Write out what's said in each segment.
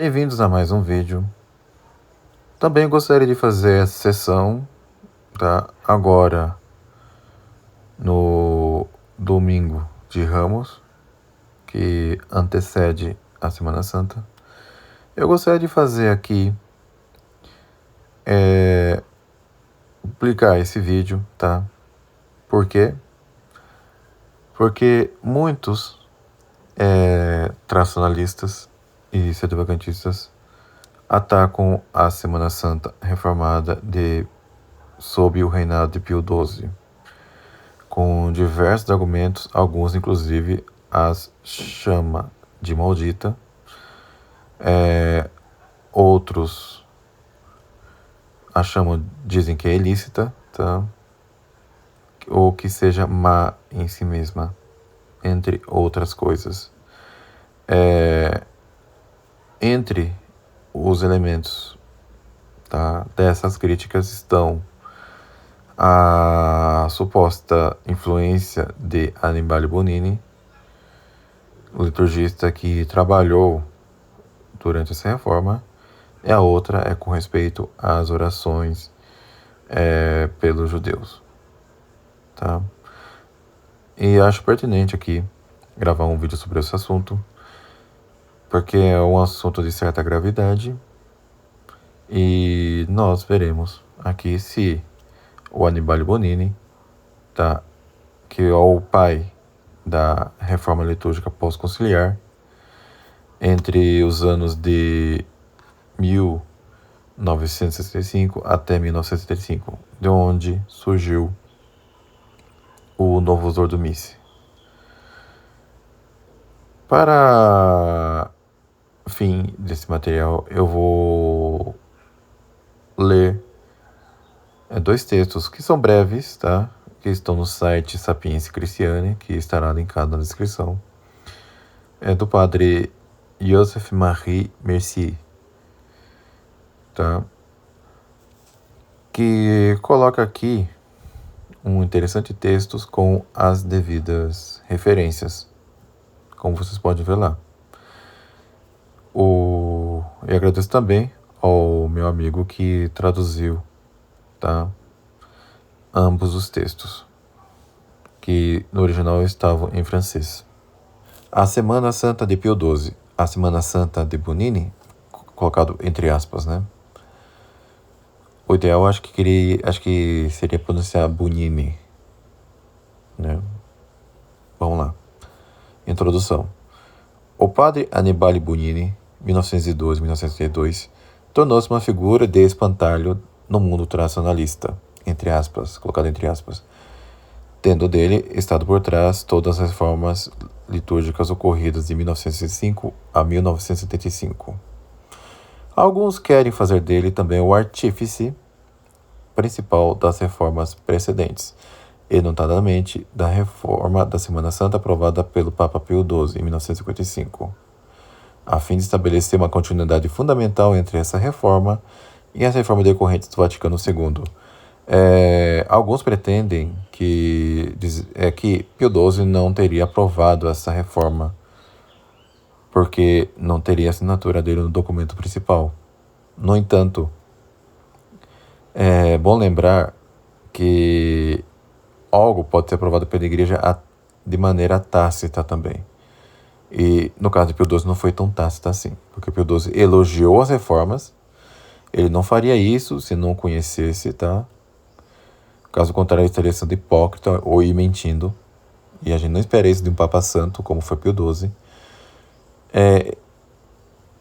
Bem-vindos a mais um vídeo. Também gostaria de fazer essa sessão, tá? Agora, no domingo de Ramos, que antecede a Semana Santa. Eu gostaria de fazer aqui, publicar esse vídeo, tá? Por quê? Porque muitos tradicionalistas e sedevacantistas atacam a Semana Santa reformada sob o reinado de Pio XII, com diversos argumentos, alguns inclusive as chama de maldita, outros a chamam, dizem que é ilícita, tá? Ou que seja má em si mesma, entre outras coisas. Entre os elementos, tá, dessas críticas estão a suposta influência de Annibale Bonini, o liturgista que trabalhou durante essa reforma, e a outra é com respeito às orações pelos judeus, tá? E acho pertinente aqui gravar um vídeo sobre esse assunto, porque é um assunto de certa gravidade, e nós veremos aqui se o Annibale Bonini, tá, que é o pai da reforma litúrgica pós-conciliar, entre os anos de 1965 até 1975, de onde surgiu o novo usador do Misse. Para fim desse material, eu vou ler dois textos que são breves, tá? Que estão no site Sapiência Cristiane, que estará linkado na descrição. É do padre Joseph Marie Mercier, tá? Que coloca aqui um interessante texto com as devidas referências, como vocês podem ver lá. Eu agradeço também ao meu amigo que traduziu, tá, ambos os textos, que no original estavam em francês. A Semana Santa de Pio XII, a Semana Santa de Bonini, colocado entre aspas, né? O ideal acho que seria pronunciar Bonini, né? Vamos lá. Introdução. O padre Annibale Bonini, 1912-1932, tornou-se uma figura de espantalho no mundo tradicionalista, entre aspas, colocado entre aspas, tendo dele estado por trás todas as reformas litúrgicas ocorridas de 1905 a 1975. Alguns querem fazer dele também o artífice principal das reformas precedentes, e notadamente da reforma da Semana Santa aprovada pelo Papa Pio XII em 1955, a fim de estabelecer uma continuidade fundamental entre essa reforma e as reformas decorrentes do Vaticano II. Alguns pretendem que Pio XII não teria aprovado essa reforma porque não teria assinatura dele no documento principal. No entanto, é bom lembrar que algo pode ser aprovado pela Igreja de maneira tácita também. E no caso de Pio XII não foi tão tácita assim, porque Pio XII elogiou as reformas. Ele não faria isso se não conhecesse, tá? Caso contrário, ele estaria sendo hipócrita ou ir mentindo. E a gente não espera isso de um Papa Santo, como foi Pio XII.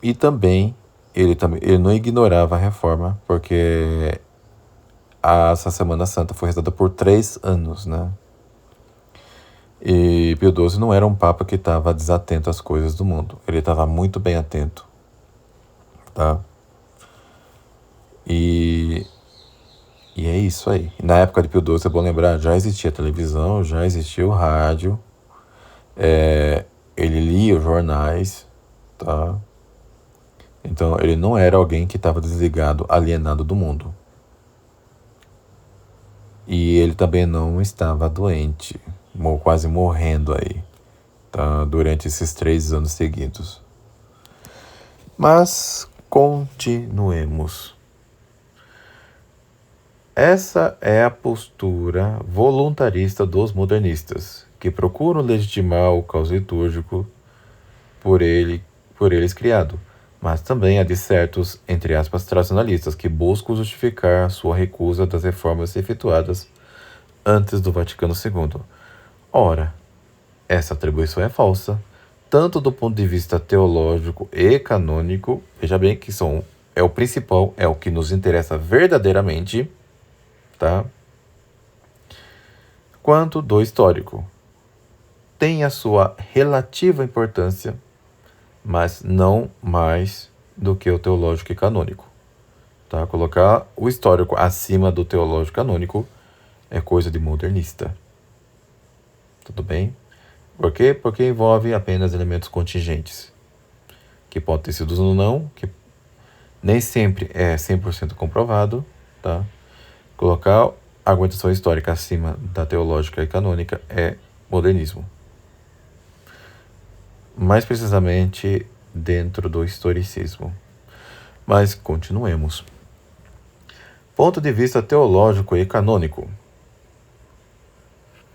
E também ele não ignorava a reforma, porque essa Semana Santa foi rezada por 3 anos, né? E Pio XII não era um papa que estava desatento às coisas do mundo. Ele estava muito bem atento, tá? E é isso aí. Na época de Pio XII, é bom lembrar, já existia televisão, já existia o rádio, ele lia os jornais, tá? Então, ele não era alguém que estava desligado, alienado do mundo. E ele também não estava doente, quase morrendo aí, tá? Durante esses 3 anos seguidos. Mas continuemos. Essa é a postura voluntarista dos modernistas, que procuram legitimar o caos litúrgico por eles criado, mas também a de certos, entre aspas, tradicionalistas, que buscam justificar sua recusa das reformas efetuadas antes do Vaticano II. Ora, essa atribuição é falsa, tanto do ponto de vista teológico e canônico, veja bem que é o principal, é o que nos interessa verdadeiramente, tá? Quanto do histórico. Tem a sua relativa importância, mas não mais do que o teológico e canônico. Tá? Colocar o histórico acima do teológico canônico é coisa de modernista. Tudo bem? Por quê? Porque envolve apenas elementos contingentes, que podem ter sido ou não, que nem sempre é 100% comprovado. Tá? Colocar a argumentação histórica acima da teológica e canônica é modernismo. Mais precisamente dentro do historicismo. Mas continuemos. Ponto de vista teológico e canônico.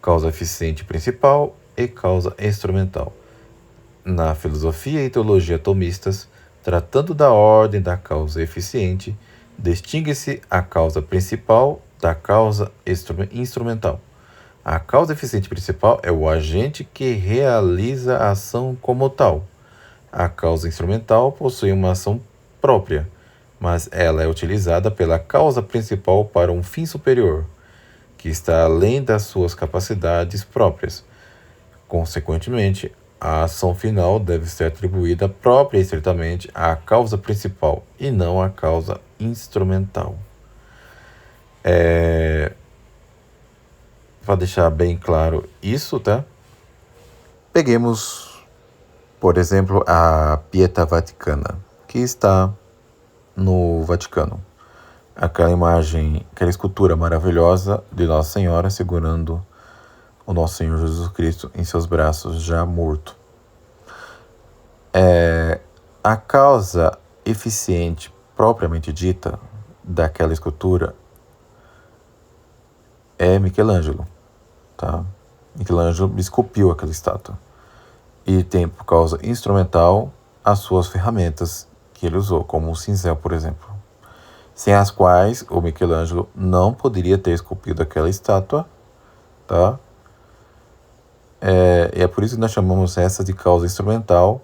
Causa eficiente principal e causa instrumental. Na filosofia e teologia tomistas, tratando da ordem da causa eficiente, distingue-se a causa principal da causa instrumental. A causa eficiente principal é o agente que realiza a ação como tal. A causa instrumental possui uma ação própria, mas ela é utilizada pela causa principal para um fim superior, que está além das suas capacidades próprias. Consequentemente, a ação final deve ser atribuída própria e estritamente à causa principal e não à causa instrumental. Para deixar bem claro isso, tá? Peguemos, por exemplo, a Pietà Vaticana, que está no Vaticano. Aquela imagem, aquela escultura maravilhosa de Nossa Senhora segurando o Nosso Senhor Jesus Cristo em seus braços, já morto. A causa eficiente, propriamente dita, daquela escultura é Michelangelo. Tá? Michelangelo esculpiu aquela estátua. E tem, por causa instrumental, as suas ferramentas que ele usou, como o cinzel, por exemplo, sem as quais o Michelangelo não poderia ter esculpido aquela estátua, tá? E é por isso que nós chamamos essa de causa instrumental,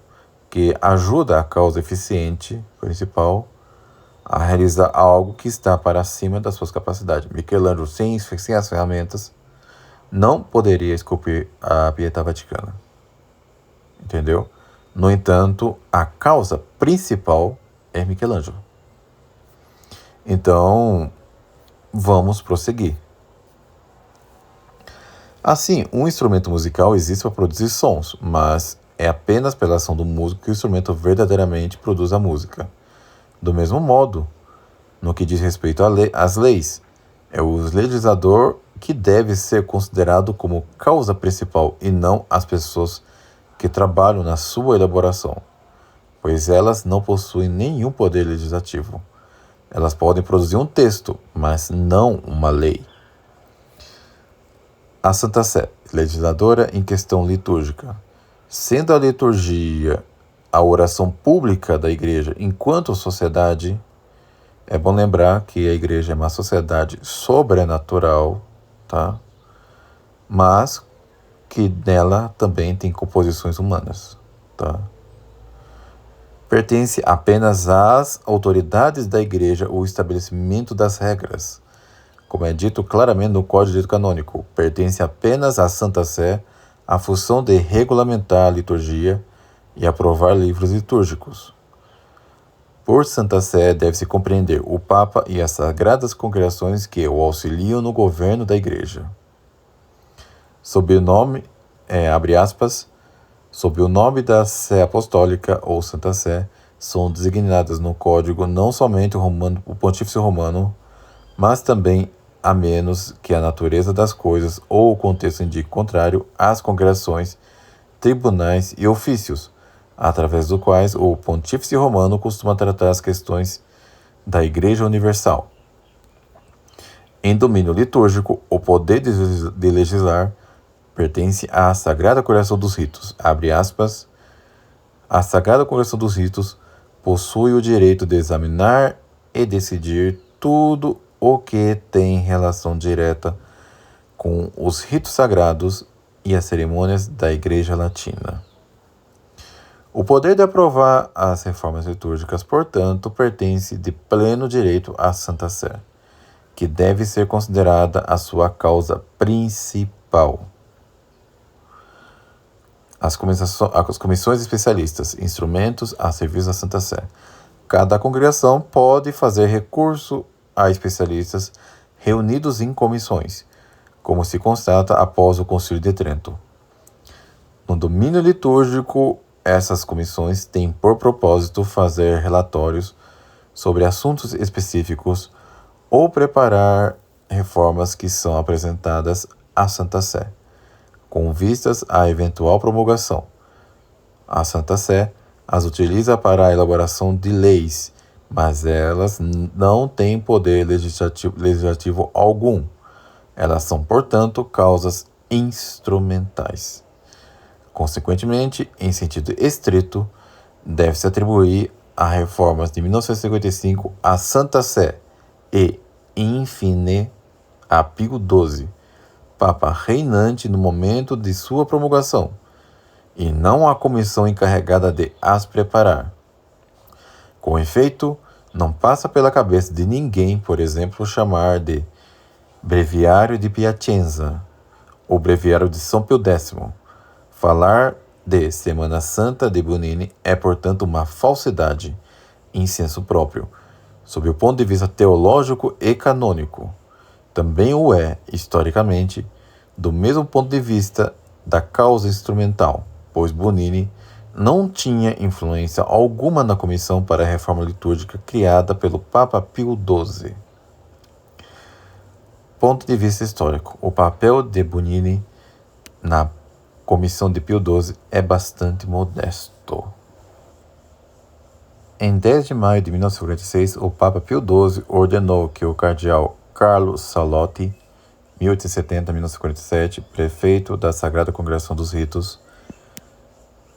que ajuda a causa eficiente principal a realizar algo que está para cima das suas capacidades. Michelangelo, sem as ferramentas, não poderia esculpir a Pietà Vaticana. Entendeu? No entanto, a causa principal é Michelangelo. Então, vamos prosseguir. Assim, um instrumento musical existe para produzir sons, mas é apenas pela ação do músico que o instrumento verdadeiramente produz a música. Do mesmo modo, no que diz respeito às leis, é o legislador que deve ser considerado como causa principal e não as pessoas que trabalham na sua elaboração, pois elas não possuem nenhum poder legislativo. Elas podem produzir um texto, mas não uma lei. A Santa Sé, legisladora em questão litúrgica. Sendo a liturgia a oração pública da Igreja enquanto sociedade, é bom lembrar que a Igreja é uma sociedade sobrenatural, tá? Mas que nela também tem composições humanas, tá? Pertence apenas às autoridades da Igreja o estabelecimento das regras. Como é dito claramente no Código de Direito Canônico, pertence apenas à Santa Sé a função de regulamentar a liturgia e aprovar livros litúrgicos. Por Santa Sé deve-se compreender o Papa e as sagradas congregações que o auxiliam no governo da Igreja. Sob o nome, abre aspas, sob o nome da Sé Apostólica ou Santa Sé, são designadas no Código não somente o Pontífice Romano, mas também, a menos que a natureza das coisas ou o contexto indique contrário, as congregações, tribunais e ofícios, através do quais o Pontífice Romano costuma tratar as questões da Igreja Universal. Em domínio litúrgico, o poder de legislar pertence à Sagrada Congregação dos Ritos. Abre aspas. A Sagrada Congregação dos Ritos possui o direito de examinar e decidir tudo o que tem relação direta com os ritos sagrados e as cerimônias da Igreja Latina. O poder de aprovar as reformas litúrgicas, portanto, pertence de pleno direito à Santa Sé, que deve ser considerada a sua causa principal. As comissões especialistas, instrumentos a serviço da Santa Sé. Cada congregação pode fazer recurso a especialistas reunidos em comissões, como se constata após o Concílio de Trento. No domínio litúrgico, essas comissões têm por propósito fazer relatórios sobre assuntos específicos ou preparar reformas que são apresentadas à Santa Sé, com vistas à eventual promulgação. A Santa Sé as utiliza para a elaboração de leis, mas elas não têm poder legislativo algum. Elas são, portanto, causas instrumentais. Consequentemente, em sentido estrito, deve-se atribuir as reformas de 1955 à Santa Sé e, in fine, a Pio XII, Papa reinante no momento de sua promulgação, e não à comissão encarregada de as preparar. Com efeito, não passa pela cabeça de ninguém, por exemplo, chamar de Breviário de Piacenza ou Breviário de São Pio X. Falar de Semana Santa de Bonini é, portanto, uma falsidade em senso próprio, sob o ponto de vista teológico e canônico. Também o é, historicamente, do mesmo ponto de vista da causa instrumental, pois Bonini não tinha influência alguma na comissão para a reforma litúrgica criada pelo Papa Pio XII. Ponto de vista histórico. O papel de Bonini na comissão de Pio XII é bastante modesto. Em 10 de maio de 1946, o Papa Pio XII ordenou que o cardeal Carlo Salotti, 1870-1947, prefeito da Sagrada Congregação dos Ritos,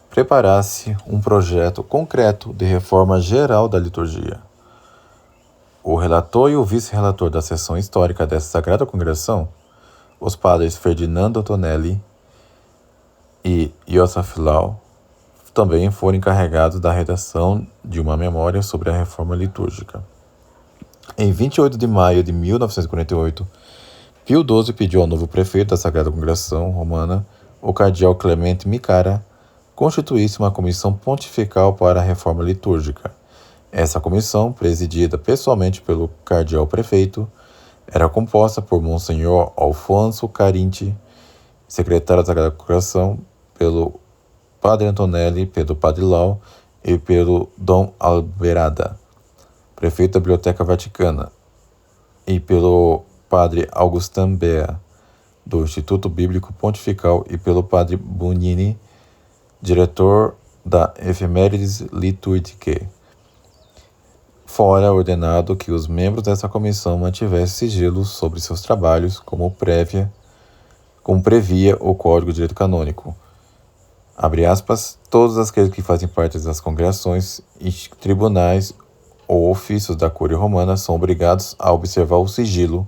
preparasse um projeto concreto de reforma geral da liturgia. O relator e o vice-relator da seção histórica dessa Sagrada Congregação, os padres Ferdinando Antonelli e Joseph Lau, também foram encarregados da redação de uma memória sobre a reforma litúrgica. Em 28 de maio de 1948, Pio XII pediu ao novo prefeito da Sagrada Congregação Romana, o cardeal Clemente Micara, constituísse uma comissão pontifical para a reforma litúrgica. Essa comissão, presidida pessoalmente pelo cardeal prefeito, era composta por Monsenhor Alfonso Carinti, secretário da Sagrada Congregação, pelo Padre Antonelli, pelo Padre Lau e pelo Dom Alberada, prefeito da Biblioteca Vaticana, e pelo Padre Augustin Bea, do Instituto Bíblico Pontifical, e pelo Padre Bonini, diretor da Efemérides Liturgicae. Fora ordenado que os membros dessa comissão mantivessem sigilo sobre seus trabalhos, como previa o Código de Direito Canônico. Abre aspas, todos aqueles que fazem parte das congregações, tribunais ou ofícios da Cúria Romana são obrigados a observar o sigilo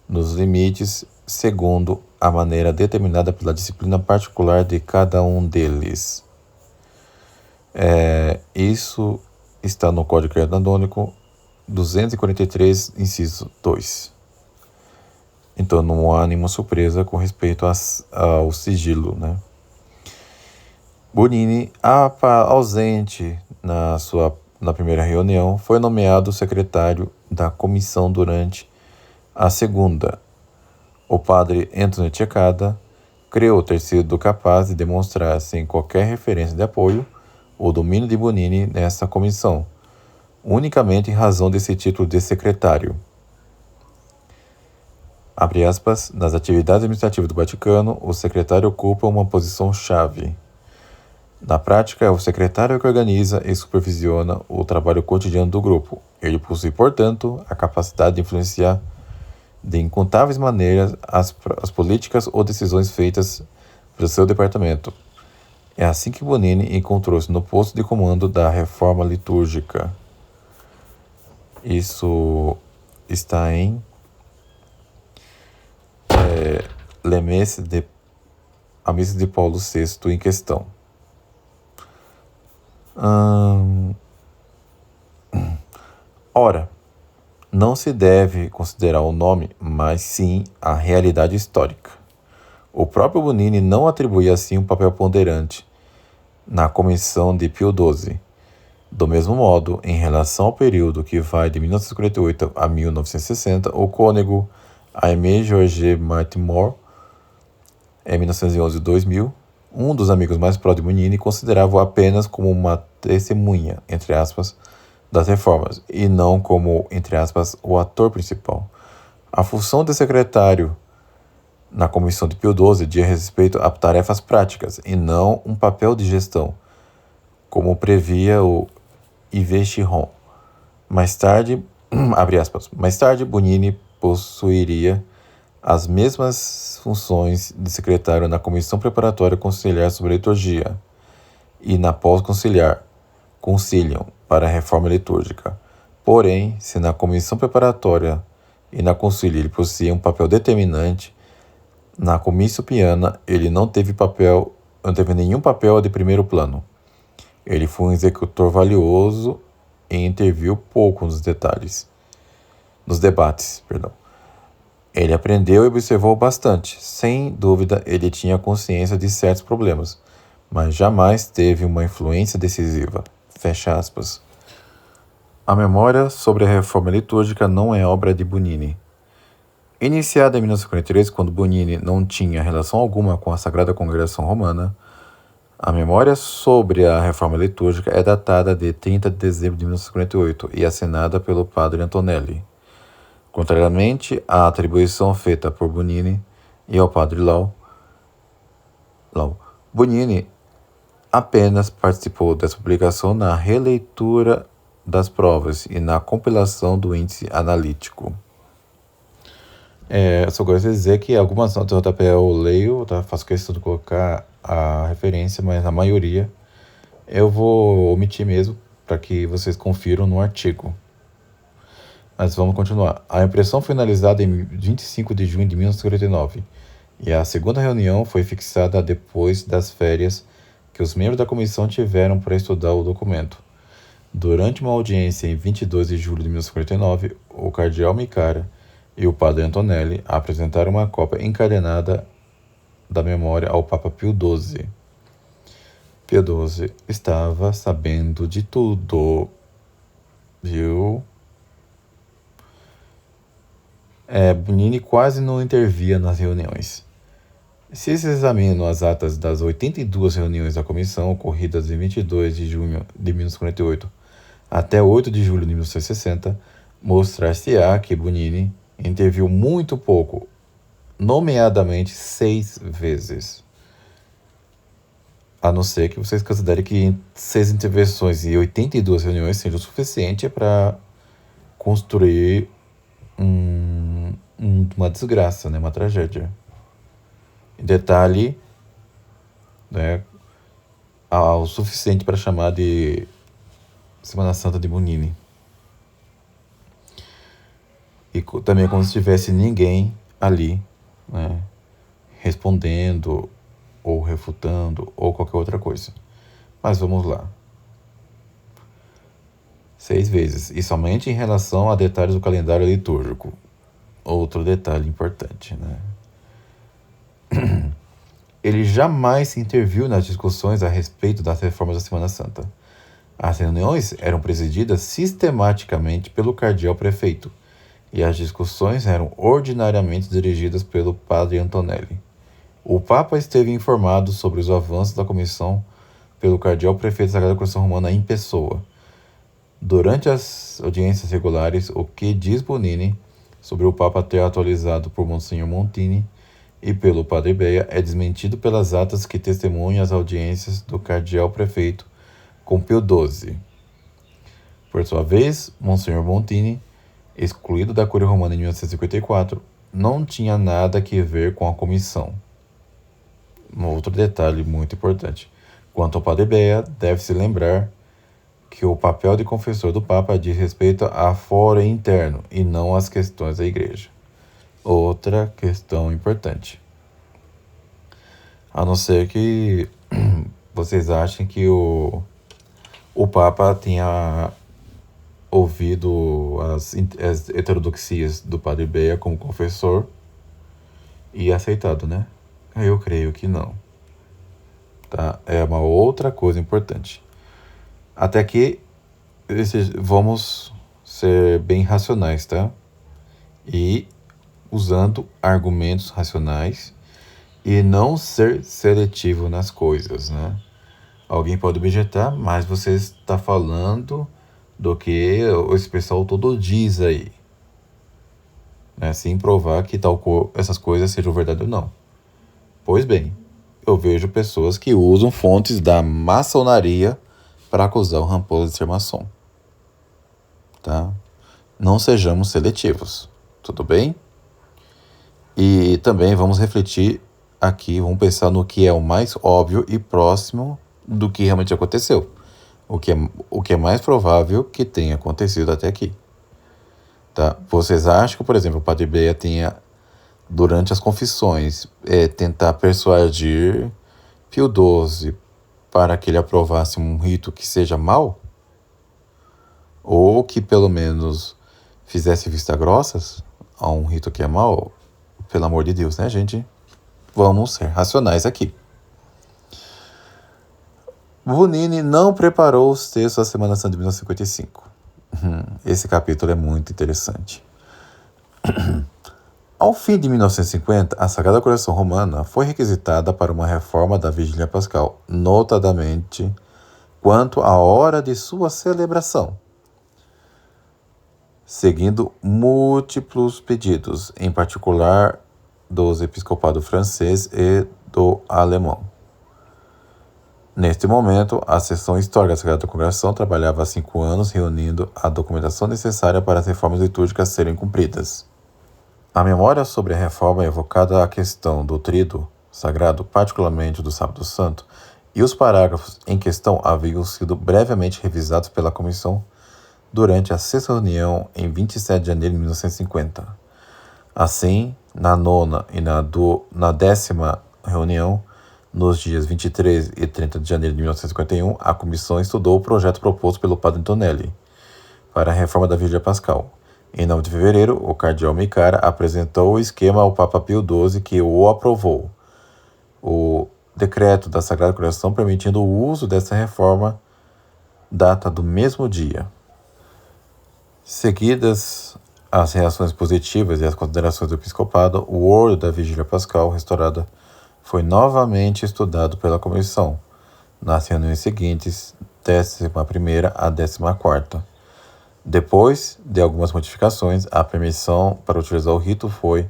nos limites segundo a maneira determinada pela disciplina particular de cada um deles. Isso está no Código de Direito Canônico 243, inciso 2. Então não há nenhuma surpresa com respeito ao sigilo, né? Bonini, ausente na primeira reunião, foi nomeado secretário da comissão durante a segunda. O padre Anthony Cecada creio ter sido capaz de demonstrar, sem qualquer referência de apoio, o domínio de Bonini nessa comissão, unicamente em razão desse título de secretário. Abre aspas, nas atividades administrativas do Vaticano, o secretário ocupa uma posição chave. Na prática, é o secretário que organiza e supervisiona o trabalho cotidiano do grupo. Ele possui, portanto, a capacidade de influenciar de incontáveis maneiras as políticas ou decisões feitas pelo seu departamento. É assim que Bonini encontrou-se no posto de comando da reforma litúrgica. Isso está em a missa de Paulo VI em questão. Ora, não se deve considerar o nome, mas sim a realidade histórica. O próprio Bonini não atribuía assim um papel ponderante na comissão de Pio XII. Do mesmo modo, em relação ao período que vai de 1948 a 1960, o cônego Aimé Georges Martimore, em 1911 e 2000, um dos amigos mais próximos de Bonini, considerava-o apenas como uma testemunha, entre aspas, das reformas, e não como, entre aspas, o ator principal. A função de secretário na comissão de Pio XII diz respeito a tarefas práticas, e não um papel de gestão, como previa o Yves Chiron. Mais tarde, Bonini possuiria as mesmas funções de secretário na comissão preparatória conciliar sobre a liturgia e na pós-conciliar, conciliam para a reforma litúrgica. Porém, se na comissão preparatória e na concílio ele possuía um papel determinante, na comissão piana ele não teve nenhum papel de primeiro plano. Ele foi um executor valioso e interviu pouco nos debates. Ele aprendeu e observou bastante. Sem dúvida, ele tinha consciência de certos problemas, mas jamais teve uma influência decisiva. Fecha aspas. A memória sobre a reforma litúrgica não é obra de Bonini. Iniciada em 1943, quando Bonini não tinha relação alguma com a Sagrada Congregação Romana, a memória sobre a reforma litúrgica é datada de 30 de dezembro de 1948 e assinada pelo padre Antonelli. Contrariamente à atribuição feita por Bonini e ao padre Lau, Bonini apenas participou dessa publicação na releitura das provas e na compilação do índice analítico. Eu só gosto de dizer que algumas notas do rodapé eu leio, tá? Faço questão de colocar a referência, mas a maioria eu vou omitir mesmo para que vocês confiram no artigo. Mas vamos continuar. A impressão foi finalizada em 25 de junho de 1949 e a segunda reunião foi fixada depois das férias que os membros da comissão tiveram para estudar o documento. Durante uma audiência em 22 de julho de 1949, o cardeal Micara e o padre Antonelli apresentaram uma cópia encadenada da memória ao Papa Pio XII. Pio XII estava sabendo de tudo, viu? Bonini quase não intervia nas reuniões. Se se examinam as atas das 82 reuniões da comissão ocorridas em 22 de junho de 1948 até 8 de julho de 1960, mostrar-se-á que Bonini interviu muito pouco, nomeadamente 6 vezes. A não ser que vocês considerem que 6 intervenções e 82 reuniões sejam o suficiente para construir uma desgraça, né? Uma tragédia. Em detalhe, né, o suficiente para chamar de Semana Santa de Bonini. E também como se tivesse ninguém ali, né, respondendo ou refutando ou qualquer outra coisa. Mas vamos lá. 6 vezes, e somente em relação a detalhes do calendário litúrgico. Outro detalhe importante, né? Ele jamais interviu nas discussões a respeito das reformas da Semana Santa. As reuniões eram presididas sistematicamente pelo cardeal prefeito, e as discussões eram ordinariamente dirigidas pelo padre Antonelli. O Papa esteve informado sobre os avanços da comissão pelo cardeal prefeito da Sagrada Congregação Romana em pessoa. Durante as audiências regulares, o que diz Bonini sobre o Papa ter atualizado por Monsenhor Montini e pelo padre Beia é desmentido pelas atas que testemunham as audiências do cardeal prefeito com Pio XII. Por sua vez, Monsenhor Montini, excluído da Cúria Romana em 1954, não tinha nada que ver com a comissão. Um outro detalhe muito importante. Quanto ao padre Beia, deve-se lembrar que o papel de confessor do Papa diz respeito a foro interno e não às questões da Igreja. Outra questão importante. A não ser que vocês achem que o Papa tenha ouvido as heterodoxias do padre Beia como confessor e aceitado, né? Eu creio que não. Tá? É uma outra coisa importante. Até que vamos ser bem racionais, tá? E usando argumentos racionais e não ser seletivo nas coisas, né? Alguém pode objetar, mas você está falando do que esse pessoal todo diz aí, né? Sem provar que essas coisas sejam verdade ou não. Pois bem, eu vejo pessoas que usam fontes da maçonaria para acusar o Ramposa de ser maçom. Tá? Não sejamos seletivos, tudo bem? E também vamos refletir aqui, vamos pensar no que é o mais óbvio e próximo do que realmente aconteceu. O que é mais provável que tenha acontecido até aqui. Tá? Vocês acham que, por exemplo, o padre Beia tenha, durante as confissões, tentar persuadir Pio XII para que ele aprovasse um rito que seja mau? Ou que pelo menos fizesse vista grossas a um rito que é mau? Pelo amor de Deus, né, gente? Vamos ser racionais aqui. Bonini não preparou os textos da Semana Santa de 1955. Esse capítulo é muito interessante. Ao fim de 1950, a Sagrada Coração Romana foi requisitada para uma reforma da Vigília Pascal, notadamente quanto à hora de sua celebração, seguindo múltiplos pedidos, em particular dos episcopados francês e do alemão. Neste momento, a seção histórica da Sagrada Congregação trabalhava há 5 anos reunindo a documentação necessária para as reformas litúrgicas serem cumpridas. A memória sobre a reforma evocada a questão do tríduo sagrado, particularmente do Sábado Santo, e os parágrafos em questão haviam sido brevemente revisados pela comissão durante a sexta reunião em 27 de janeiro de 1950. Assim, na nona e na 10ª reunião, nos dias 23 e 30 de janeiro de 1951, a comissão estudou o projeto proposto pelo padre Antonelli para a reforma da Vigília Pascal. Em 9 de fevereiro, o cardeal Micara apresentou o esquema ao Papa Pio XII, que o aprovou. O decreto da Sagrada Coração permitindo o uso dessa reforma data do mesmo dia. Seguidas as reações positivas e as considerações do episcopado, o ordo da Vigília Pascal restaurada foi novamente estudado pela comissão, nas reuniões seguintes, 11ª a 14ª. Depois de algumas modificações, a permissão para utilizar o rito foi,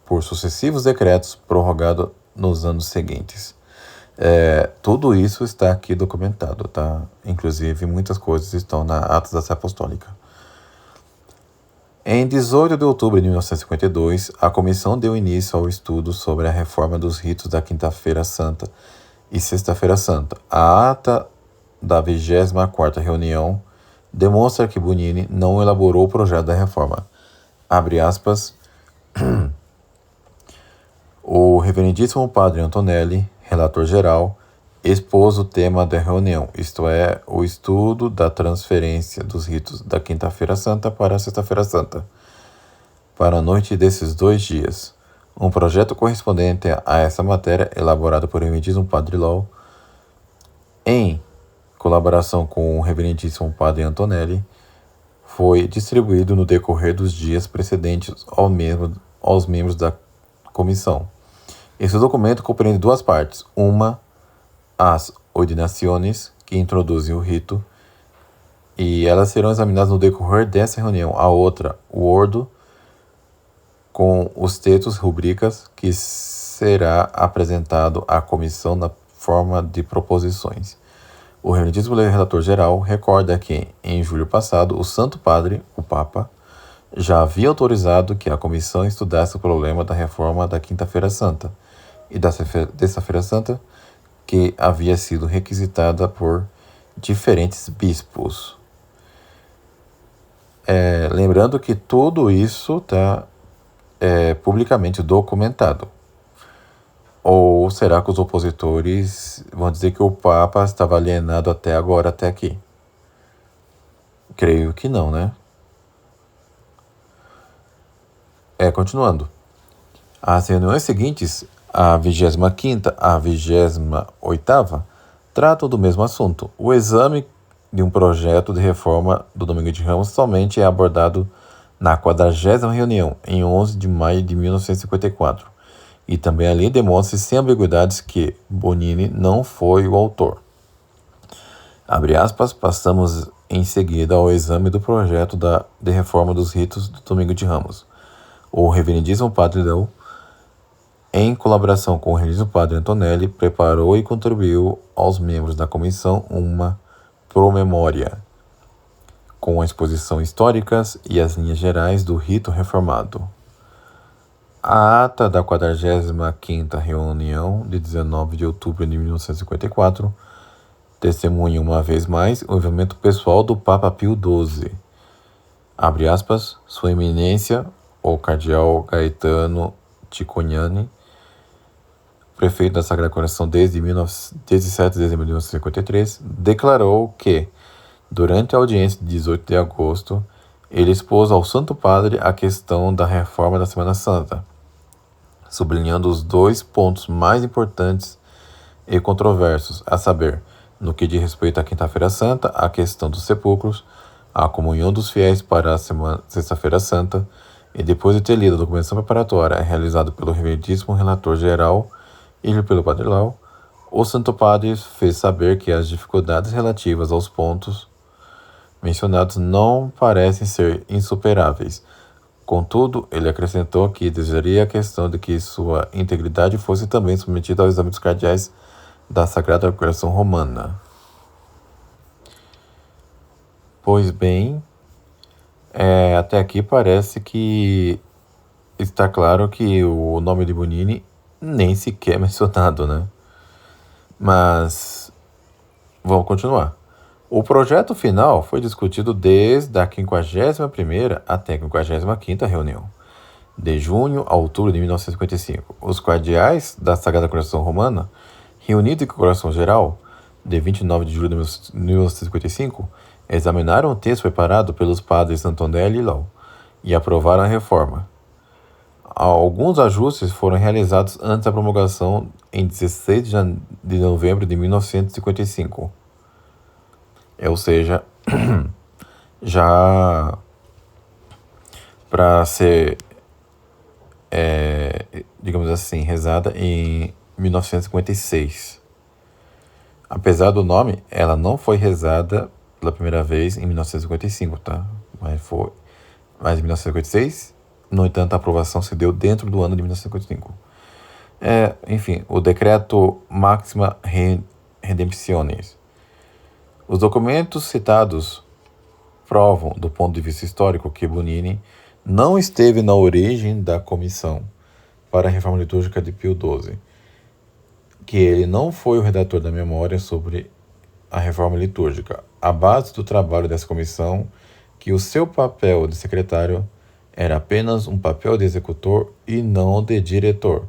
por sucessivos decretos, prorrogado nos anos seguintes. Tudo isso está aqui documentado, tá? Inclusive, muitas coisas estão na Atos da Sé Apostólica. Em 18 de outubro de 1952, a comissão deu início ao estudo sobre a reforma dos ritos da Quinta-feira Santa e Sexta-feira Santa. A ata da 24ª reunião demonstra que Bonini não elaborou o projeto da reforma. Abre aspas. O reverendíssimo padre Antonelli, relator geral, expôs o tema da reunião, isto é, o estudo da transferência dos ritos da Quinta-feira Santa para a Sexta-feira Santa, para a noite desses 2 dias. Um projeto correspondente a essa matéria, elaborado por reverendíssimo padre Lau, em colaboração com o reverendíssimo padre Antonelli, foi distribuído no decorrer dos dias precedentes aos membros da comissão. Esse documento compreende 2 partes. Uma, as ordinações, que introduzem o rito, e elas serão examinadas no decorrer dessa reunião. A outra, o ordo, com os textos, rubricas, que será apresentado à comissão na forma de proposições. O reverendíssimo relator geral recorda que, em julho passado, o Santo Padre, o Papa, já havia autorizado que a comissão estudasse o problema da reforma da Quinta-feira Santa e da Sexta-feira Santa, que havia sido requisitada por diferentes bispos. Lembrando que tudo isso está publicamente documentado. Ou será que os opositores vão dizer que o Papa estava alienado até agora, até aqui? Creio que não, né? Continuando. As reuniões seguintes, a 25ª, a 28ª, tratam do mesmo assunto. O exame de um projeto de reforma do Domingo de Ramos somente é abordado na 40ª reunião, em 11 de maio de 1954. E também ali demonstra-se sem ambiguidades que Bonini não foi o autor. Abre aspas, passamos em seguida ao exame do projeto de reforma dos ritos do Domingo de Ramos. O reverendíssimo Padre Léo, em colaboração com o reverendíssimo Padre Antonelli, preparou e contribuiu aos membros da comissão uma promemoria com a exposição históricas e as linhas gerais do rito reformado. A ata da 45ª reunião, de 19 de outubro de 1954, testemunha uma vez mais o envolvimento pessoal do Papa Pio XII. Abre aspas, Sua Eminência, o Cardeal Gaetano Cicognani, prefeito da Sagrada Coração desde 17 de dezembro de 1953, declarou que, durante a audiência de 18 de agosto, ele expôs ao Santo Padre a questão da reforma da Semana Santa, sublinhando os dois pontos mais importantes e controversos, a saber, no que diz respeito à Quinta-feira Santa, a questão dos sepulcros, a comunhão dos fiéis para a Sexta-feira Santa, e depois de ter lido a documentação preparatória realizada pelo reverendíssimo relator geral e pelo Padre Lau, o Santo Padre fez saber que as dificuldades relativas aos pontos mencionados não parecem ser insuperáveis. Contudo, ele acrescentou que desejaria a questão de que sua integridade fosse também submetida ao exame dos cardeais da Sagrada Coração Romana. Pois bem, até aqui parece que está claro que o nome de Bonini nem sequer é mencionado, né? Mas vamos continuar. O projeto final foi discutido desde a 51ª até a 55ª reunião, de junho a outubro de 1955. Os cardeais da Sagrada Coração Romana, reunidos em Congregação Geral, de 29 de julho de 1955, examinaram o texto preparado pelos padres Antonelli e Lau e aprovaram a reforma. Alguns ajustes foram realizados antes da promulgação em 16 de novembro de 1955. Ou seja, já para ser, digamos assim, rezada em 1956. Apesar do nome, ela não foi rezada pela primeira vez em 1955, tá? Mas em 1956, no entanto, a aprovação se deu dentro do ano de 1955. Enfim, o Decreto Maxima Redemptionis. Os documentos citados provam, do ponto de vista histórico, que Bonini não esteve na origem da comissão para a reforma litúrgica de Pio XII, que ele não foi o redator da memória sobre a reforma litúrgica. A base do trabalho dessa comissão, que o seu papel de secretário era apenas um papel de executor e não de diretor,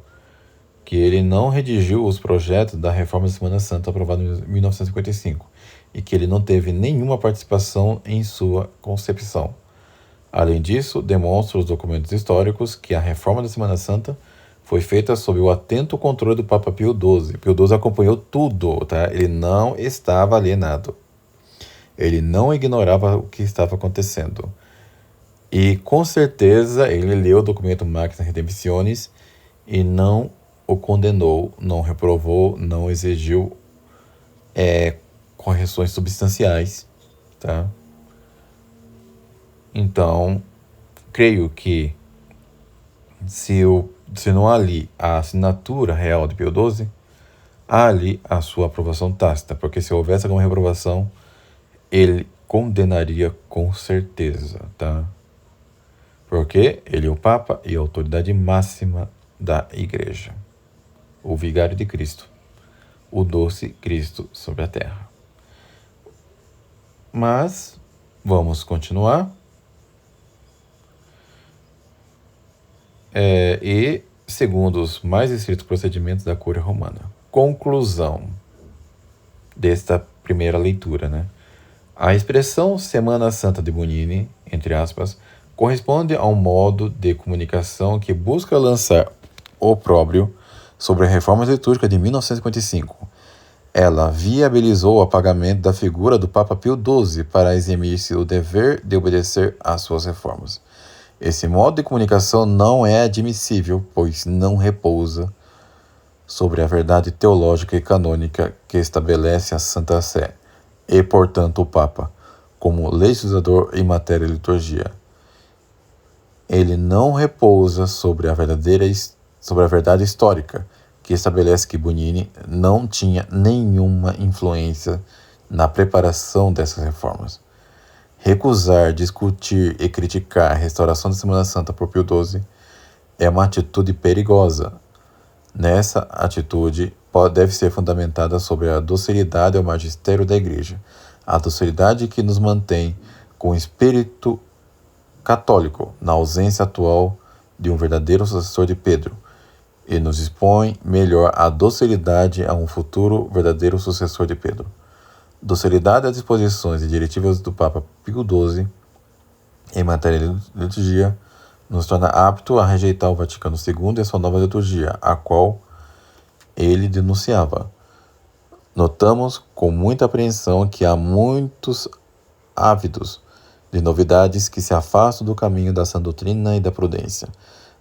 que ele não redigiu os projetos da reforma da Semana Santa aprovada em 1955 e que ele não teve nenhuma participação em sua concepção. Além disso, demonstram os documentos históricos que a reforma da Semana Santa foi feita sob o atento controle do Papa Pio XII. Pio XII acompanhou tudo, tá? Ele não estava alienado. Ele não ignorava o que estava acontecendo. E com certeza ele leu o documento Maxima Redemptionis e não o condenou, não reprovou, não exigiu correções substanciais, tá? Então, creio que se o se não há ali a assinatura real de Pio XII, há ali a sua aprovação tácita, porque se houvesse alguma reprovação, ele condenaria com certeza, tá? Porque ele é o Papa e a autoridade máxima da Igreja, o vigário de Cristo, o doce Cristo sobre a terra. Mas vamos continuar. E segundo os mais estritos procedimentos da Cúria Romana. Conclusão desta primeira leitura, né? A expressão Semana Santa de Bonini, entre aspas, corresponde a um modo de comunicação que busca lançar opróbrio sobre a reforma litúrgica de 1955. Ela viabilizou o apagamento da figura do Papa Pio XII para eximir-se o dever de obedecer às suas reformas. Esse modo de comunicação não é admissível, pois não repousa sobre a verdade teológica e canônica que estabelece a Santa Sé, e, portanto, o Papa, como legislador em matéria de liturgia. Ele não repousa sobre a verdade histórica, que estabelece que Bonini não tinha nenhuma influência na preparação dessas reformas. Recusar, discutir e criticar a restauração da Semana Santa por Pio XII é uma atitude perigosa. Nessa atitude, deve ser fundamentada sobre a docilidade ao magistério da Igreja, a docilidade que nos mantém com o espírito católico na ausência atual de um verdadeiro sucessor de Pedro, e nos expõe melhor a docilidade a um futuro verdadeiro sucessor de Pedro. Docilidade às disposições e diretivas do Papa Pio XII em matéria de liturgia nos torna apto a rejeitar o Vaticano II e a sua nova liturgia, a qual ele denunciava. Notamos com muita apreensão que há muitos ávidos de novidades que se afastam do caminho da sã doutrina e da prudência,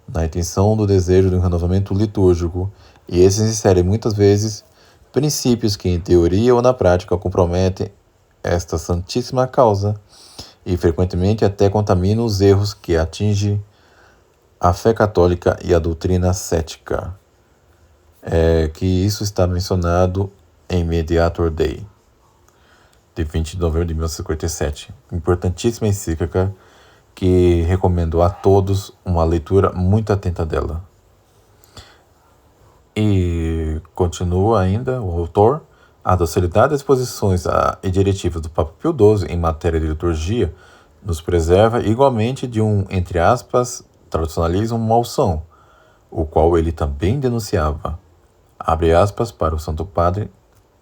na intenção do desejo de um renovamento litúrgico, e esses inserem muitas vezes princípios que, em teoria ou na prática, comprometem esta santíssima causa e, frequentemente, até contaminam os erros que atingem a fé católica e a doutrina cética. Que isso está mencionado em Mediator Dei, de 20 de novembro de 1957. Importantíssima encíclica que recomendo a todos uma leitura muito atenta dela. E continua ainda o autor: a docilidade das posições e diretivas do Papa Pio XII em matéria de liturgia nos preserva igualmente de um, entre aspas, tradicionalismo malsão, o qual ele também denunciava. Abre aspas para o Santo Padre,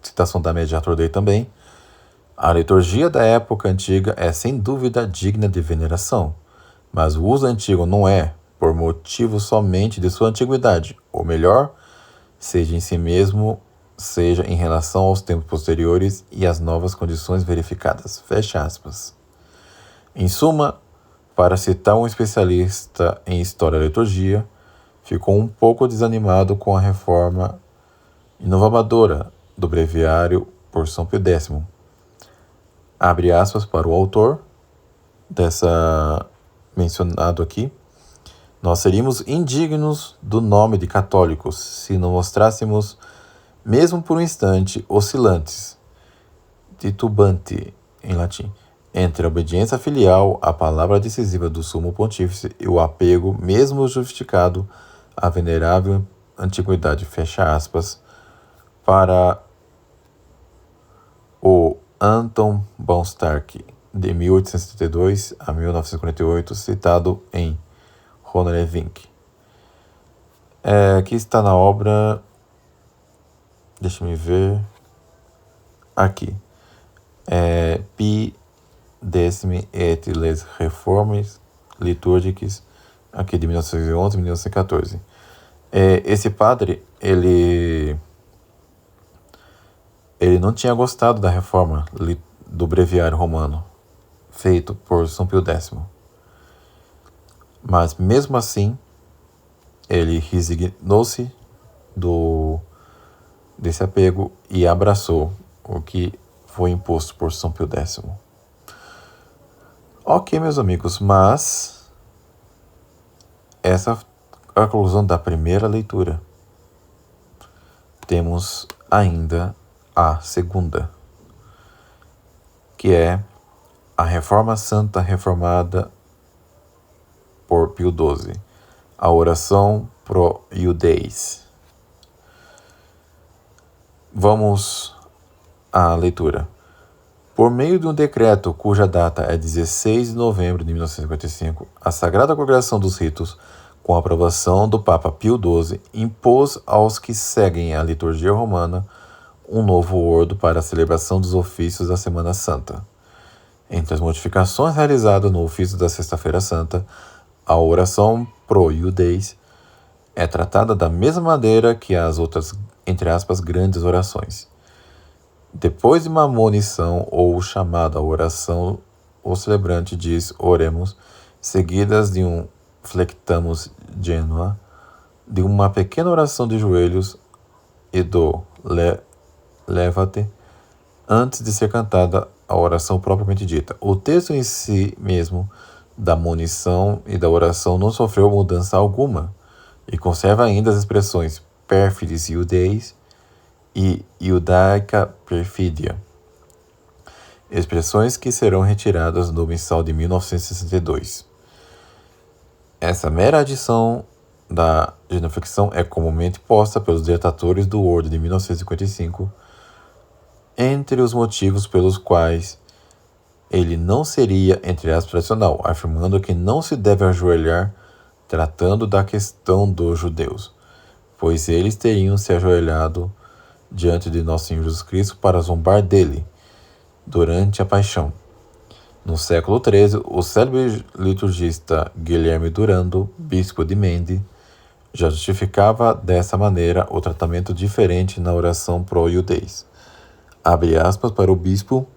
citação da Mediator Dei também. A liturgia da época antiga é sem dúvida digna de veneração, mas o uso antigo não é, por motivo somente de sua antiguidade, ou melhor, seja em si mesmo, seja em relação aos tempos posteriores e às novas condições verificadas. Fecha aspas. Em suma, para citar um especialista em história da liturgia, ficou um pouco desanimado com a reforma inovadora do breviário por São Pio X. Abre aspas para o autor dessa mencionado aqui: nós seríamos indignos do nome de católicos se não mostrássemos, mesmo por um instante, oscilantes, titubanti em latim, entre a obediência filial à palavra decisiva do Sumo Pontífice e o apego, mesmo justificado, à venerável antiguidade. Fecha aspas para o Anton Baumstark, de 1872 a 1948, citado em Honore Vink. Aqui está na obra, deixa me ver, aqui, Pi Decimi et les Reformes Liturgiques, aqui de 1911 e 1914. Esse padre, ele não tinha gostado da reforma do breviário romano, feito por São Pio X. Mas, mesmo assim, ele resignou-se desse apego e abraçou o que foi imposto por São Pio X. Ok, meus amigos, mas essa a conclusão da primeira leitura, temos ainda a segunda, que é a Reforma Santa reformada por Pio XII, a oração pro Iudeis. Vamos à leitura. Por meio de um decreto cuja data é 16 de novembro de 1955, a Sagrada Congregação dos Ritos, com a aprovação do Papa Pio XII, impôs aos que seguem a liturgia romana um novo ordo para a celebração dos ofícios da Semana Santa. Entre as modificações realizadas no ofício da Sexta-feira Santa, a oração pro Iudeis é tratada da mesma maneira que as outras, entre aspas, grandes orações. Depois de uma monição ou chamada oração, o celebrante diz oremos, seguidas de um flectamus genua, de uma pequena oração de joelhos e do levate, antes de ser cantada a oração propriamente dita. O texto em si mesmo da monição e da oração não sofreu mudança alguma e conserva ainda as expressões perfides iudeis e iudaica perfídia, expressões que serão retiradas do missal de 1962. Essa mera adição da genuflexão é comumente posta pelos detratores do ordo de 1955 entre os motivos pelos quais ele não seria, entre aspas, tradicional, afirmando que não se deve ajoelhar tratando da questão dos judeus, pois eles teriam se ajoelhado diante de nosso Senhor Jesus Cristo para zombar dele durante a paixão. No século XIII, o célebre liturgista Guilherme Durando, bispo de Mende, já justificava dessa maneira o tratamento diferente na oração pro Iudeis. Abre aspas para o bispo.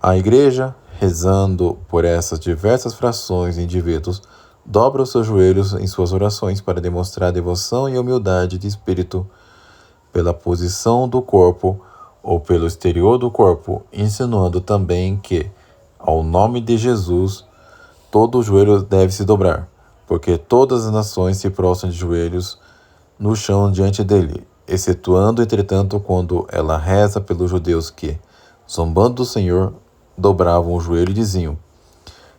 A igreja, rezando por essas diversas frações e indivíduos, dobra os seus joelhos em suas orações para demonstrar devoção e humildade de espírito pela posição do corpo ou pelo exterior do corpo, insinuando também que, ao nome de Jesus, todo o joelho deve se dobrar, porque todas as nações se prostram de joelhos no chão diante dele, excetuando, entretanto, quando ela reza pelos judeus que, zombando do Senhor, dobravam o joelho e diziam: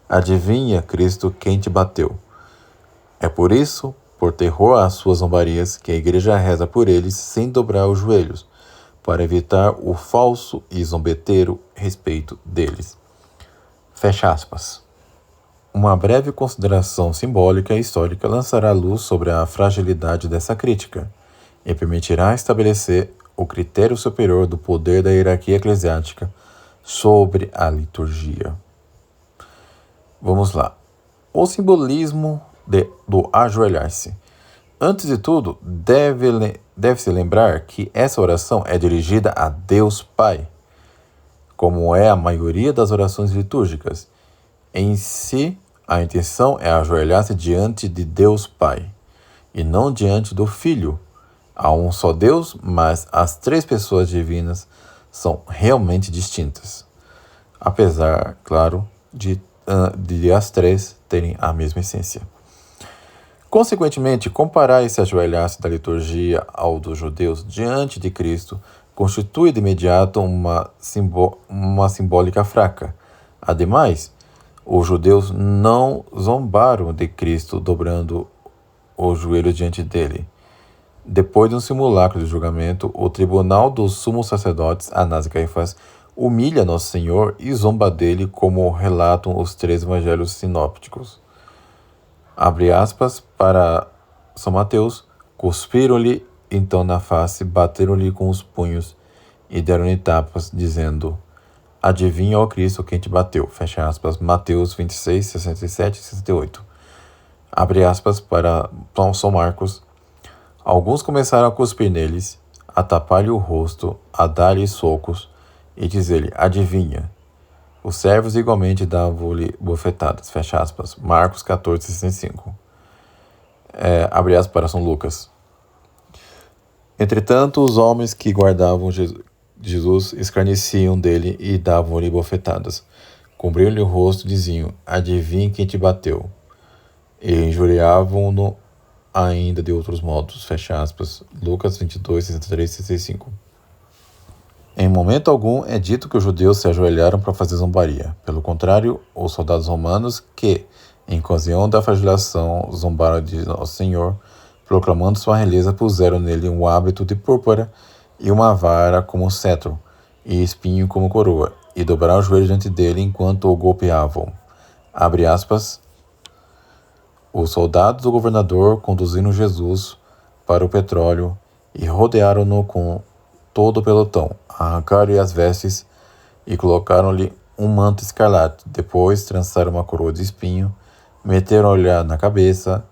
adivinha, Cristo, quem te bateu? É por isso, por terror às suas zombarias, que a igreja reza por eles sem dobrar os joelhos, para evitar o falso e zombeteiro respeito deles. Fecha aspas. Uma breve consideração simbólica e histórica lançará luz sobre a fragilidade dessa crítica e permitirá estabelecer o critério superior do poder da hierarquia eclesiástica sobre a liturgia. Vamos lá. O simbolismo do ajoelhar-se. Antes de tudo, deve-se lembrar que essa oração é dirigida a Deus Pai, como é a maioria das orações litúrgicas. Em si, a intenção é ajoelhar-se diante de Deus Pai, e não diante do Filho. Há um só Deus, mas as três pessoas divinas são realmente distintas, apesar, claro, de as três terem a mesma essência. Consequentemente, comparar esse ajoelhar-se da liturgia ao dos judeus diante de Cristo constitui de imediato uma simbólica fraca. Ademais, os judeus não zombaram de Cristo dobrando o joelho diante dele. Depois de um simulacro de julgamento, o tribunal dos sumos sacerdotes, Anás e Caifás, humilha Nosso Senhor e zomba dele, como relatam os três evangelhos sinópticos. Abre aspas para São Mateus. Cuspiram-lhe então na face, bateram-lhe com os punhos e deram-lhe tapas, dizendo: adivinha, ó Cristo, quem te bateu. Fecha aspas. Mateus 26, 67 e 68. Abre aspas para São Marcos. Alguns começaram a cuspir neles, a tapar-lhe o rosto, a dar-lhe socos e dizer-lhe: adivinha. Os servos igualmente davam-lhe bofetadas. Fecha aspas. Marcos 14, 65. Abre aspas para São Lucas. Entretanto, os homens que guardavam Jesus escarneciam dele e davam-lhe bofetadas. Cobriam-lhe o rosto e diziam: adivinhe quem te bateu. e injuriavam-no ainda de outros modos. Fecha aspas. Lucas 22, 63 e 65. Em momento algum é dito que os judeus se ajoelharam para fazer zombaria. Pelo contrário, os soldados romanos que, em ocasião da flagelação, zombaram de Nosso Senhor, proclamando sua realeza, puseram nele um hábito de púrpura e uma vara como cetro, e espinho como coroa, e dobraram os joelhos diante dele enquanto o golpeavam. Abre aspas. Os soldados do governador conduziram Jesus para o petróleo e rodearam-no com todo o pelotão, arrancaram-lhe as vestes e colocaram-lhe um manto escarlate. Depois trançaram uma coroa de espinho, meteram-lhe na cabeça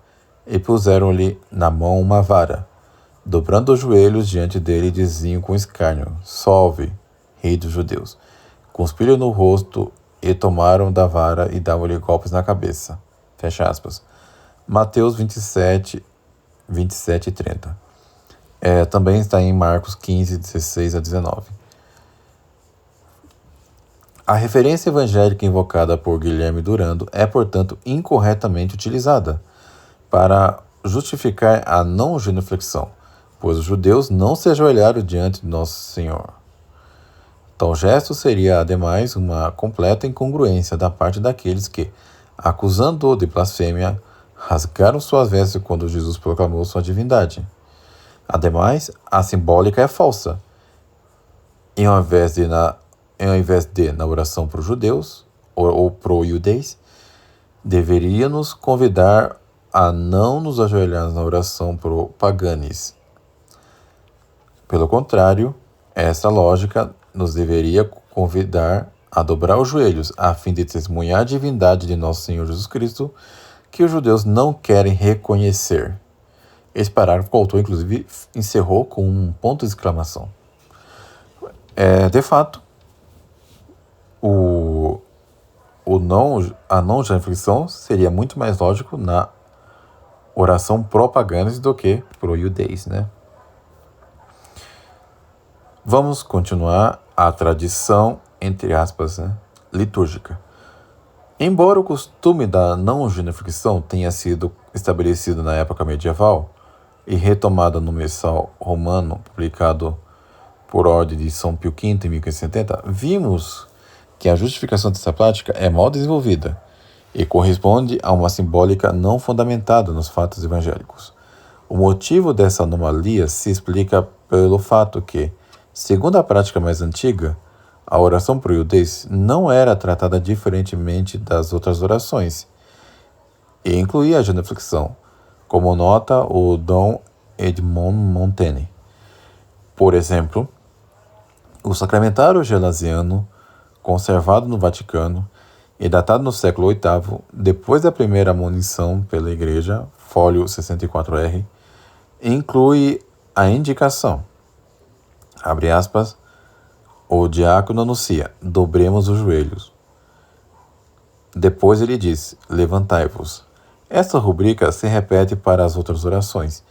e puseram-lhe na mão uma vara. Dobrando os joelhos diante dele, diziam com escárnio: Salve, rei dos judeus. Cuspiram no rosto e tomaram da vara e davam-lhe golpes na cabeça. Fecha aspas. Mateus 27, 27 e 30. Também está em Marcos 15, 16 a 19. A referência evangélica invocada por Guilherme Durando é, portanto, incorretamente utilizada para justificar a não genuflexão, pois os judeus não se ajoelharam diante de Nosso Senhor. Tal gesto seria, ademais, uma completa incongruência da parte daqueles que, acusando-o de blasfêmia, rasgaram suas vestes quando Jesus proclamou sua divindade. Ademais, a simbólica é falsa. E ao invés de, na oração para os judeus, ou pro-iudês, deveria nos convidar a não nos ajoelharmos na oração pro paganes. Pelo contrário, essa lógica nos deveria convidar a dobrar os joelhos, a fim de testemunhar a divindade de Nosso Senhor Jesus Cristo, que os judeus não querem reconhecer. Esse parágrafo o autor, inclusive, encerrou com um ponto de exclamação. De fato, a não genuflexão seria muito mais lógico na oração pro-paganes do que pro-iudês, né? Vamos continuar a tradição, entre aspas, né, litúrgica. Embora o costume da não genuflexão tenha sido estabelecido na época medieval e retomado no Missal Romano, publicado por ordem de São Pio V em 1570, vimos que a justificação dessa prática é mal desenvolvida e corresponde a uma simbólica não fundamentada nos fatos evangélicos. O motivo dessa anomalia se explica pelo fato que, segundo a prática mais antiga, a oração pro-iudês não era tratada diferentemente das outras orações e incluía a genuflexão, como nota o Dom Edmond Montaigne. Por exemplo, o Sacramentário Gelasiano, conservado no Vaticano e datado no século VIII, depois da primeira admonição pela Igreja, fólio 64R, inclui a indicação, abre aspas, o diácono anuncia, dobremos os joelhos. Depois ele diz, levantai-vos. Esta rubrica se repete para as outras orações,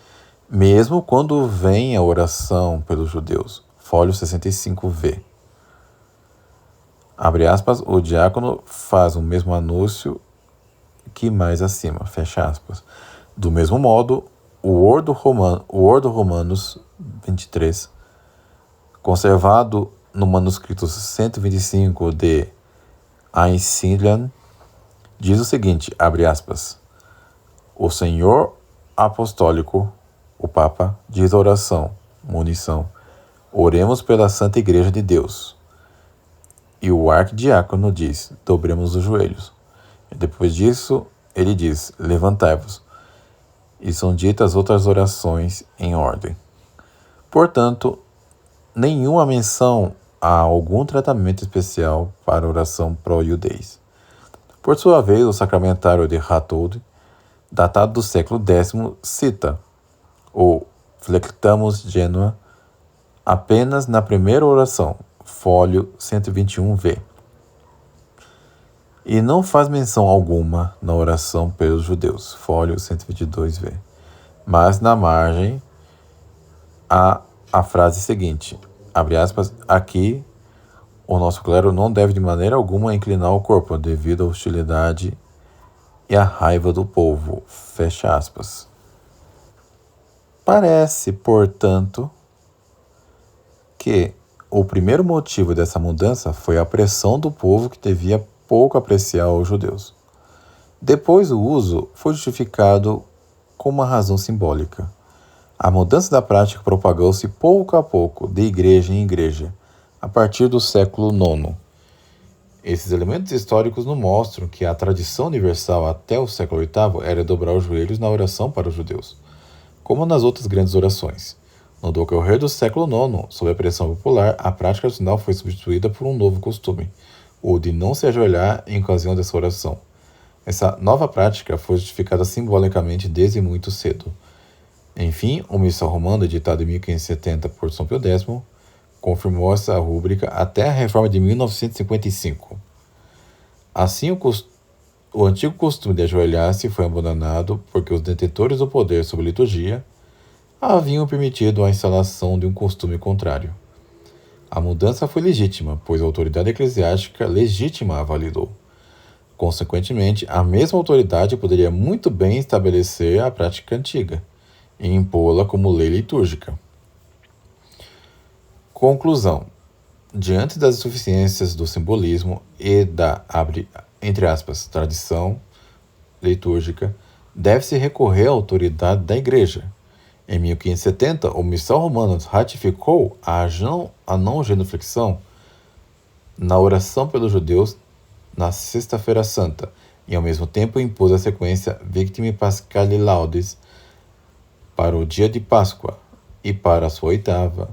mesmo quando vem a oração pelos judeus, fólio 65V. Abre aspas, o diácono faz o mesmo anúncio que mais acima, fecha aspas. Do mesmo modo, o Ordo Romanus 23, conservado no manuscrito 125 de Einsiedlen, diz o seguinte, abre aspas, o Senhor Apostólico, o Papa, diz a oração, munição, oremos pela Santa Igreja de Deus. E o arquidiácono diz, dobremos os joelhos. E depois disso, ele diz, levantai-vos. E são ditas outras orações em ordem. Portanto, nenhuma menção a algum tratamento especial para a oração pro-iudês. Por sua vez, o Sacramentário de Rathold, datado do século X, cita o Flectamus Genua apenas na primeira oração, fólio 121V, e não faz menção alguma na oração pelos judeus, fólio 122V, mas na margem há a frase seguinte, abre aspas, aqui o nosso clero não deve de maneira alguma inclinar o corpo devido à hostilidade e a raiva do povo. Fecha aspas. Parece, portanto, que o primeiro motivo dessa mudança foi a pressão do povo que devia pouco apreciar os judeus. Depois, o uso foi justificado com uma razão simbólica. A mudança da prática propagou-se pouco a pouco, de igreja em igreja, a partir do século IX. Esses elementos históricos nos mostram que a tradição universal até o século VIII era dobrar os joelhos na oração para os judeus, como nas outras grandes orações. No decorrer do século IX, sob a pressão popular, a prática tradicional foi substituída por um novo costume, o de não se ajoelhar em ocasião dessa oração. Essa nova prática foi justificada simbolicamente desde muito cedo. Enfim, o Missal Romano, editado em 1570 por São Pio X, confirmou essa rúbrica até a reforma de 1955. Assim, o antigo costume de ajoelhar-se foi abandonado porque os detentores do poder sobre a liturgia haviam permitido a instalação de um costume contrário. A mudança foi legítima, pois a autoridade eclesiástica legítima a validou. Consequentemente, a mesma autoridade poderia muito bem estabelecer a prática antiga e impô-la como lei litúrgica. Conclusão. Diante das insuficiências do simbolismo e da, entre aspas, tradição litúrgica, deve-se recorrer à autoridade da Igreja. Em 1570, o Missal Romano ratificou a não genuflexão na oração pelos judeus na Sexta-feira Santa e, ao mesmo tempo, impôs a sequência Victime Paschali Laudes para o dia de Páscoa e para a sua oitava,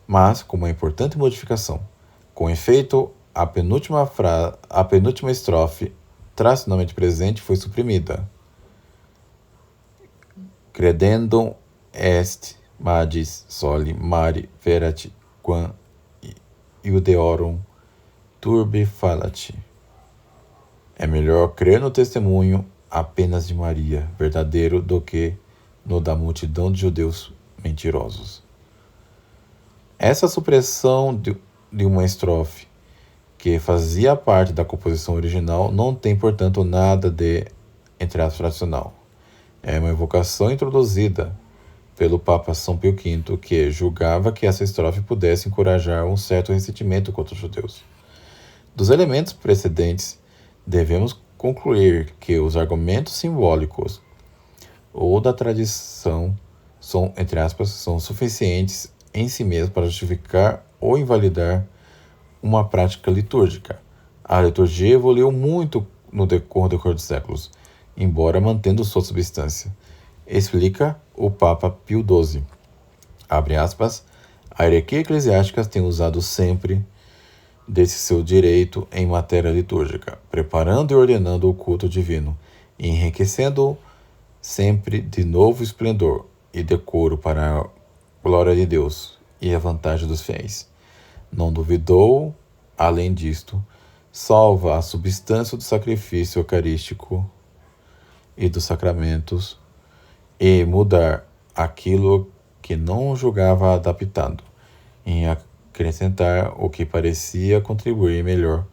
mas com uma importante modificação. Com efeito, a penúltima estrofe, tradicionalmente presente, foi suprimida. Credendum est magis soli mari verat quam iudeorum turbi fallat. É melhor crer no testemunho apenas de Maria, verdadeiro, do que no da multidão de judeus mentirosos. Essa supressão de uma estrofe que fazia parte da composição original não tem, portanto, nada de, entre aspas, tradicional. É uma evocação introduzida pelo Papa São Pio V, que julgava que essa estrofe pudesse encorajar um certo ressentimento contra os judeus. Dos elementos precedentes, devemos concluir que os argumentos simbólicos ou da tradição são, entre aspas, são suficientes em si mesmos para justificar ou invalidar uma prática litúrgica. A liturgia evoluiu muito no decorrer dos séculos, embora mantendo sua substância. Explica o Papa Pio XII. Abre aspas, a hierarquia eclesiástica tem usado sempre desse seu direito em matéria litúrgica, preparando e ordenando o culto divino, e enriquecendo-o sempre de novo esplendor e decoro para a glória de Deus e a vantagem dos fiéis. Não duvidou, além disto, salva a substância do sacrifício eucarístico e dos sacramentos e mudar aquilo que não julgava adaptado, em acrescentar o que parecia contribuir melhor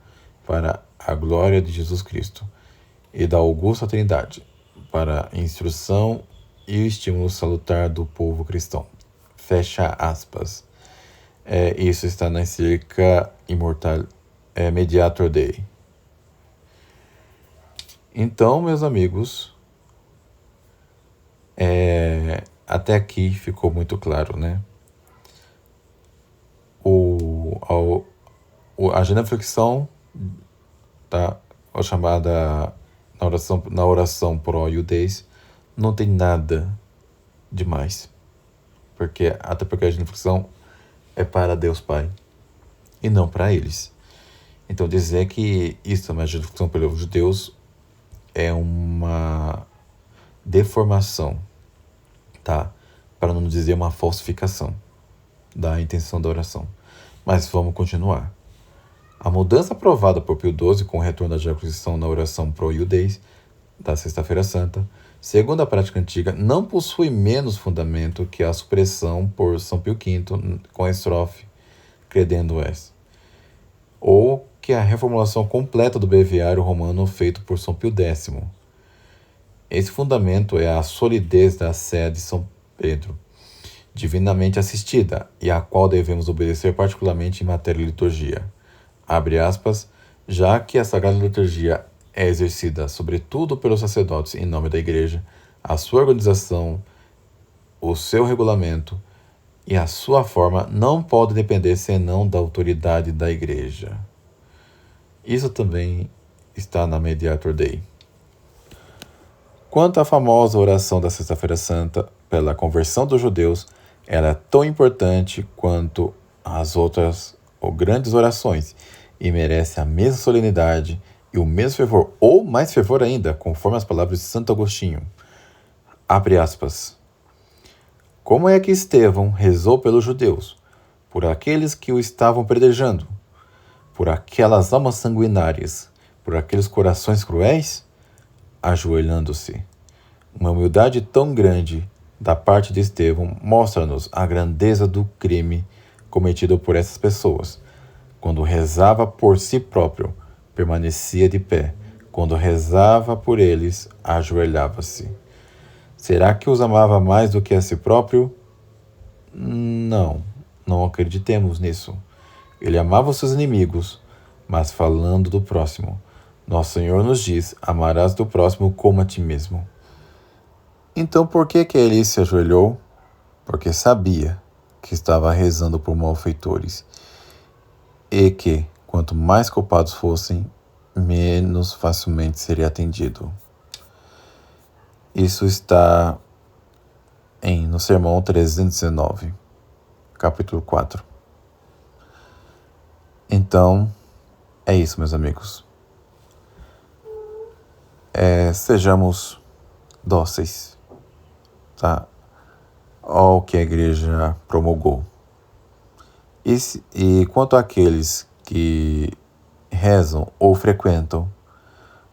para a glória de Jesus Cristo e da augusta Trindade, para a instrução e o estímulo salutar do povo cristão. Fecha aspas. Isso está na encíclica Mediator Dei. Então, meus amigos, até aqui ficou muito claro, né? A genuflexão, tá? A chamada na oração pró-iudez, não tem nada demais. Até porque a genuflexão é para Deus Pai e não para eles. Então dizer que isso é uma genuflexão pelos judeus é uma deformação, tá? Para não dizer uma falsificação da intenção da oração. Mas vamos continuar. A mudança aprovada por Pio XII com o retorno da genuflexão na oração pró-iudez da Sexta-feira Santa, segundo a prática antiga, não possui menos fundamento que a supressão por São Pio V com a estrofe Credendo est, ou que a reformulação completa do breviário romano feito por São Pio X. Esse fundamento é a solidez da sé de São Pedro, divinamente assistida, e a qual devemos obedecer particularmente em matéria de liturgia. Abre aspas, já que a Sagrada Liturgia é exercida sobretudo pelos sacerdotes em nome da Igreja, a sua organização, o seu regulamento e a sua forma não pode depender senão da autoridade da Igreja. Isso também está na Mediator Dei. Quanto à famosa oração da Sexta-feira Santa pela conversão dos judeus, ela é tão importante quanto as outras grandes orações e merece a mesma solenidade e o mesmo fervor, ou mais fervor ainda, conforme as palavras de Santo Agostinho. Abre aspas. Como é que Estevão rezou pelos judeus, por aqueles que o estavam predejando, por aquelas almas sanguinárias, por aqueles corações cruéis? Ajoelhando-se. Uma humildade tão grande da parte de Estevão mostra-nos a grandeza do crime cometido por essas pessoas. Quando rezava por si próprio, permanecia de pé. Quando rezava por eles, ajoelhava-se. Será que os amava mais do que a si próprio? Não acreditemos nisso. Ele amava os seus inimigos, mas falando do próximo. Nosso Senhor nos diz, amarás do próximo como a ti mesmo. Então por que ele se ajoelhou? Porque sabia que estava rezando por malfeitores e que, quanto mais culpados fossem, menos facilmente seria atendido. Isso está no Sermão 319, capítulo 4. Então, é isso, meus amigos. Sejamos dóceis, tá? Ao que a igreja promulgou. E quanto àqueles que rezam ou frequentam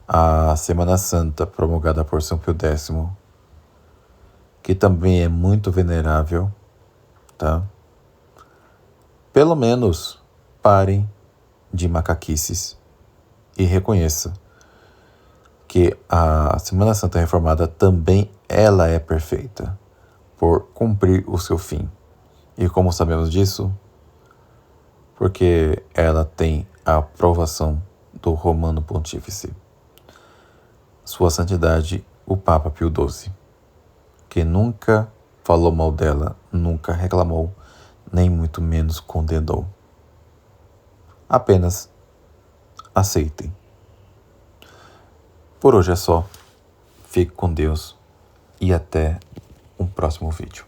a Semana Santa promulgada por São Pio X, que também é muito venerável, tá? Pelo menos parem de macaquices e reconheça que a Semana Santa Reformada também ela é perfeita por cumprir o seu fim. E como sabemos disso? Porque ela tem a aprovação do Romano Pontífice, Sua Santidade, o Papa Pio XII, que nunca falou mal dela, nunca reclamou, nem muito menos condenou. Apenas aceitem. Por hoje é só. Fique com Deus e até um próximo vídeo.